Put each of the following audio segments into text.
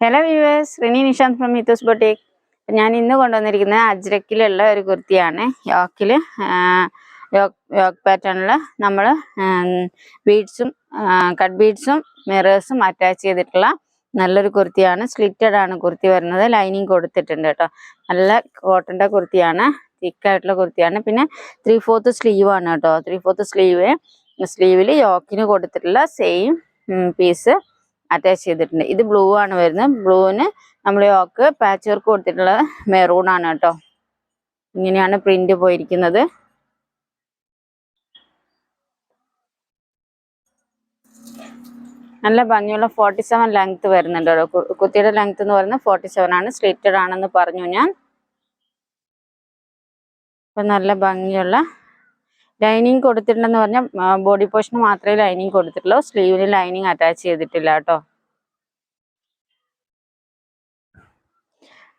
Hello viewers, Rini Nishanth from Mithu's boutique. ഞാൻ ഇന്ന് കൊണ്ടുവന്നിരിക്കുന്നത് അജ്രക്കിലുള്ള ഒരു കുർത്തിയാണ്. യോക്ക് പാറ്റേണിൽ നമ്മൾ ബീഡ്സും കട്ട് ബീഡ്സും മിറേഴ്സും അറ്റാച്ച് ചെയ്തിട്ടുള്ള നല്ലൊരു കുർത്തിയാണ്. സ്ലിറ്റഡ് ആണ് കുർത്തി വരുന്നത്. ലൈനിങ് കൊടുത്തിട്ടുണ്ട് കേട്ടോ. നല്ല കോട്ടൻ്റെ കുർത്തിയാണ്, തിക്കായിട്ടുള്ള കുർത്തിയാണ്. പിന്നെ 3/4 സ്ലീവ് ആണ് കേട്ടോ. 3/4 സ്ലീവിൽ യോക്കിന് കൊടുത്തിട്ടുള്ള സെയിം പീസ് അറ്റാച്ച് ചെയ്തിട്ടുണ്ട്. ഇത് ബ്ലൂ ആണ് വരുന്നത്. ബ്ലൂവിന് നമ്മൾ യോക്ക് പാച്ച് വർക്ക് കൊടുത്തിട്ടുള്ള മെറൂൺ ആണ് കേട്ടോ. ഇങ്ങനെയാണ് പ്രിന്റ് പോയിരിക്കുന്നത്. നല്ല ഭംഗിയുള്ള 47 ലെങ്ത് വരുന്നുണ്ട് കേട്ടോ. കുത്തിയുടെ ലെങ്ത് എന്ന് പറയുന്നത് 47 ആണ്. സ്ലിറ്റഡ് ആണെന്ന് പറഞ്ഞു ഞാൻ. അപ്പൊ നല്ല ഭംഗിയുള്ള ലൈനിങ് കൊടുത്തിട്ടുണ്ടെന്ന് പറഞ്ഞാൽ ബോഡി പോർഷൻ മാത്രമേ ലൈനിങ് കൊടുത്തിട്ടുള്ളൂ. സ്ലീവിന് ലൈനിങ് അറ്റാച്ച് ചെയ്തിട്ടില്ല കേട്ടോ.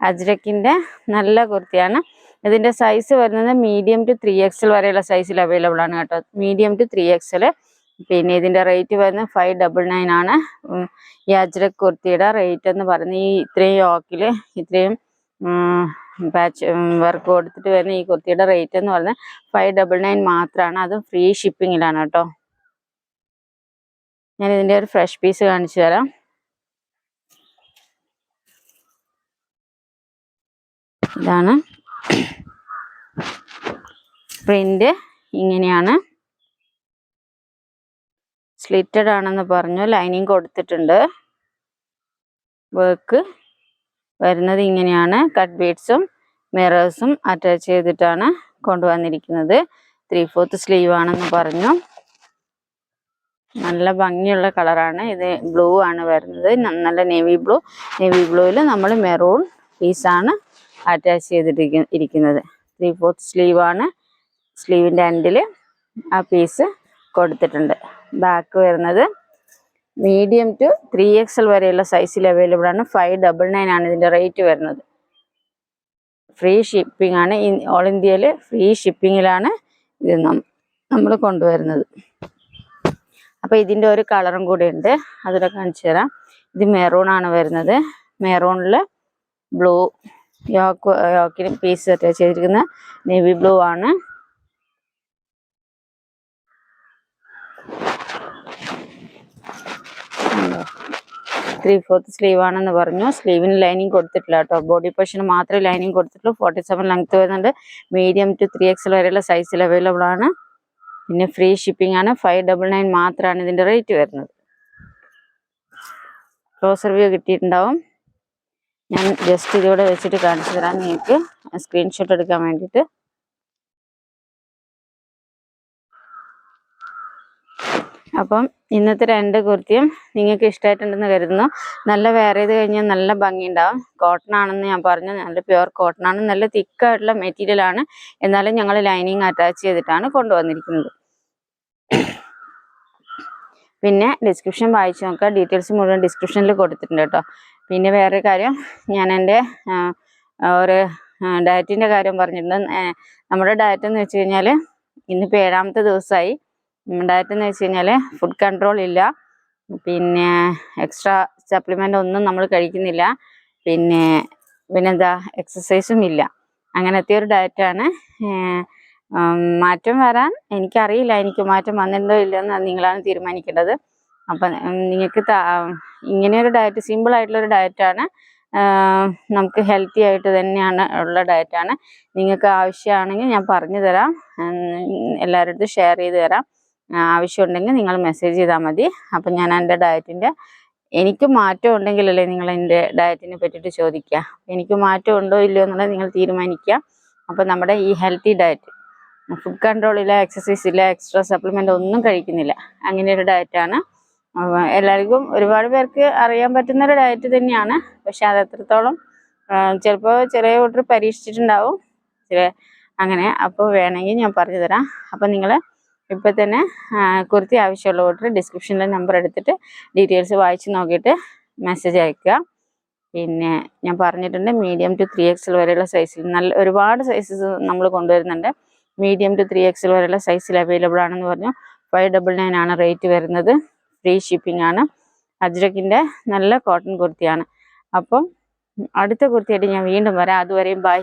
അജ്രക്കിന്റെ നല്ല കുർത്തിയാണ്. ഇതിന്റെ സൈസ് വരുന്നത് മീഡിയം ടു 3XL വരെയുള്ള സൈസിൽ അവൈലബിൾ ആണ് കേട്ടോ. Medium to 3XL. പിന്നെ ഇതിന്റെ റേറ്റ് വരുന്നത് 599 ആണ്. ഈ അജ്രക് കുർത്തിയുടെ റേറ്റ് എന്ന് പറയുന്നത് ഈ ഇത്രയും യോക്കില് ഇത്രയും പാച്ച് വർക്ക് കൊടുത്തിട്ട് വരുന്ന ഈ കുർത്തിയുടെ റേറ്റ് എന്ന് പറയുന്നത് 599 മാത്രമാണ്. അതും ഫ്രീ ഷിപ്പിങ്ങിലാണ് കേട്ടോ. ഞാൻ ഇതിന്റെ ഒരു ഫ്രഷ് പീസ് കാണിച്ചു തരാം. ഇതാണ് പ്രിന്റ്. ഇങ്ങനെയാണ്. സ്ലിറ്റഡ് ആണെന്ന് പറഞ്ഞു. ലൈനിങ് കൊടുത്തിട്ടുണ്ട്. വർക്ക് വരുന്നത് ഇങ്ങനെയാണ്. കട്ട് ബീഡ്സും മിറേഴ്സും അറ്റാച്ച് ചെയ്തിട്ടാണ് കൊണ്ടുവന്നിരിക്കുന്നത്. 3/4 സ്ലീവ് ആണെന്ന് പറഞ്ഞു. നല്ല ഭംഗിയുള്ള കളറാണ്. ഇത് ബ്ലൂ ആണ് വരുന്നത്. നല്ല നേവി ബ്ലൂ. നേവി ബ്ലൂവിൽ നമ്മൾ മെറൂൺ പീസാണ് അറ്റാച്ച് ചെയ്തിട്ടിരിക്കുന്നത്. 3/4 സ്ലീവ് ആണ്. സ്ലീവിൻ്റെ എൻഡിൽ ആ പീസ് കൊടുത്തിട്ടുണ്ട്. ബാക്ക് വരുന്നത് മീഡിയം ടു 3XL വരെയുള്ള സൈസിൽ അവൈലബിൾ ആണ്. 599 ആണ് ഇതിൻ്റെ റേറ്റ് വരുന്നത്. ഫ്രീ ഷിപ്പിംഗ് ആണ്. ഓൾ ഇന്ത്യയിൽ ഫ്രീ ഷിപ്പിങ്ങിലാണ് ഇത് നമ്മൾ കൊണ്ടുവരുന്നത്. അപ്പോൾ ഇതിൻ്റെ ഒരു കളറും കൂടി ഉണ്ട്, അതിലൊക്കെ കാണിച്ചു തരാം. ഇത് മെറൂൺ ആണ് വരുന്നത്. മെറൂണിൽ ബ്ലൂ യോക്കിന് പീസ് അറ്റാച്ച് ചെയ്തിരിക്കുന്ന നേവി ബ്ലൂ ആണ്. ത്രീ-ഫോർത്ത് സ്ലീവ് ആണെന്ന് പറഞ്ഞു. സ്ലീവിന് ലൈനിങ് കൊടുത്തിട്ടില്ല കേട്ടോ. ബോഡി പോർഷന് മാത്രമേ ലൈനിങ് കൊടുത്തിട്ടുള്ളൂ. 47 ലെങ്ത് വരുന്നുണ്ട്. മീഡിയം ടു 3XL വരെയുള്ള സൈസിൽ അവൈലബിൾ ആണ്. പിന്നെ ഫ്രീ ഷിപ്പിംഗ് ആണ്. 599 മാത്രമാണ് ഇതിൻ്റെ റേറ്റ് വരുന്നത്. ക്ലോസർ വ്യൂ കിട്ടിയിട്ടുണ്ടാവും. ഞാൻ ജസ്റ്റ് ഇതിവിടെ വെച്ചിട്ട് കാണിച്ചു തരാം നിങ്ങൾക്ക് സ്ക്രീൻഷോട്ട് എടുക്കാൻ വേണ്ടിയിട്ട്. അപ്പം ഇന്നത്തെ 2 കുർത്തിയും നിങ്ങൾക്ക് ഇഷ്ടമായിട്ടുണ്ടെന്ന് കരുതുന്നു. നല്ല വെയർ ചെയ്ത് കഴിഞ്ഞാൽ നല്ല ഭംഗിയുണ്ടാവും. കോട്ടൺ ആണെന്ന് ഞാൻ പറഞ്ഞു. നല്ല പ്യുവർ കോട്ടൺ ആണ്. നല്ല തിക്കായിട്ടുള്ള മെറ്റീരിയൽ ആണ്. എന്നാലും ഞങ്ങൾ ലൈനിങ് അറ്റാച്ച് ചെയ്തിട്ടാണ് കൊണ്ടുവന്നിരിക്കുന്നത്. പിന്നെ ഡിസ്ക്രിപ്ഷൻ വായിച്ചു നോക്കുക. ഡീറ്റെയിൽസ് മുഴുവൻ ഡിസ്ക്രിപ്ഷനിൽ കൊടുത്തിട്ടുണ്ട് കേട്ടോ. പിന്നെ വേറെ കാര്യം, ഞാൻ എൻ്റെ ഒരു ഡയറ്റിൻ്റെ കാര്യം പറഞ്ഞിട്ടുണ്ട്. നമ്മുടെ ഡയറ്റ് എന്ന് വെച്ച് കഴിഞ്ഞാൽ ഇന്നിപ്പോൾ 7ാമത്തെ ദിവസമായി. ഡയറ്റ് എന്ന് വെച്ച് കഴിഞ്ഞാൽ ഫുഡ് കൺട്രോൾ ഇല്ല, പിന്നെ എക്സ്ട്രാ സപ്ലിമെൻ്റ് ഒന്നും നമ്മൾ കഴിക്കുന്നില്ല, പിന്നെന്താ എക്സസൈസും ഇല്ല. അങ്ങനത്തെ ഒരു ഡയറ്റാണ്. മാറ്റം വരാൻ എനിക്കറിയില്ല. എനിക്ക് മാറ്റം വന്നിട്ടുണ്ടോ ഇല്ലയെന്ന് നിങ്ങളാണ് തീരുമാനിക്കേണ്ടത്. അപ്പം നിങ്ങൾക്ക് ഇങ്ങനെയൊരു ഡയറ്റ്, സിമ്പിളായിട്ടുള്ളൊരു ഡയറ്റാണ്. നമുക്ക് ഹെൽത്തി ആയിട്ട് തന്നെയാണ് ഉള്ള ഡയറ്റാണ്. നിങ്ങൾക്ക് ആവശ്യമാണെങ്കിൽ ഞാൻ പറഞ്ഞു തരാം, എല്ലാവരുടെ അടുത്തും ഷെയർ ചെയ്ത് തരാം. ആവശ്യമുണ്ടെങ്കിൽ നിങ്ങൾ മെസ്സേജ് ചെയ്താൽ മതി. അപ്പം ഞാൻ എൻ്റെ ഡയറ്റിൻ്റെ എനിക്ക് മാറ്റം ഉണ്ടെങ്കിലല്ലേ നിങ്ങൾ എൻ്റെ ഡയറ്റിനെ പറ്റിയിട്ട് ചോദിക്കുക. എനിക്ക് മാറ്റം ഉണ്ടോ ഇല്ലയോ എന്നുള്ളത് നിങ്ങൾ തീരുമാനിക്കുക. അപ്പം നമ്മുടെ ഈ ഹെൽത്തി ഡയറ്റ്, ഫുഡ് കൺട്രോൾ ഇല്ല, എക്സസൈസ് ഇല്ല, എക്സ്ട്രാ സപ്ലിമെൻ്റ് ഒന്നും കഴിക്കുന്നില്ല, അങ്ങനെ ഒരു ഡയറ്റാണ്. എല്ലാവർക്കും ഒരുപാട് പേർക്ക് അറിയാൻ പറ്റുന്നൊരു ഡയറ്റ് തന്നെയാണ്. പക്ഷെ അത് എത്രത്തോളം ചിലപ്പോൾ ചെറിയ കൂട്ടർ പരീക്ഷിച്ചിട്ടുണ്ടാവും അങ്ങനെ. അപ്പോൾ വേണമെങ്കിൽ ഞാൻ പറഞ്ഞു തരാം. അപ്പം നിങ്ങൾ ഇപ്പം തന്നെ കുർത്തി ആവശ്യമുള്ള കൂട്ടർ ഡിസ്ക്രിപ്ഷനിലെ നമ്പർ എടുത്തിട്ട് ഡീറ്റെയിൽസ് വായിച്ച് നോക്കിയിട്ട് മെസ്സേജ് അയക്കുക. പിന്നെ ഞാൻ പറഞ്ഞിട്ടുണ്ട് മീഡിയം ടു 3XL വരെയുള്ള സൈസിൽ നല്ല ഒരുപാട് സൈസസ് നമ്മൾ കൊണ്ടുവരുന്നുണ്ട്. മീഡിയം ടു 3XL വരെയുള്ള സൈസിൽ അവൈലബിൾ ആണെന്ന് പറഞ്ഞു. 599 ആണ് റേറ്റ് വരുന്നത്. ഫ്രീ ഷിപ്പിംഗ് ആണ്. അജ്രക്കിൻ്റെ നല്ല കോട്ടൺ കുർത്തിയാണ്. അപ്പം അടുത്ത കുർത്തിയായിട്ട് ഞാൻ വീണ്ടും വരാം. അതുവരെയും ബൈ.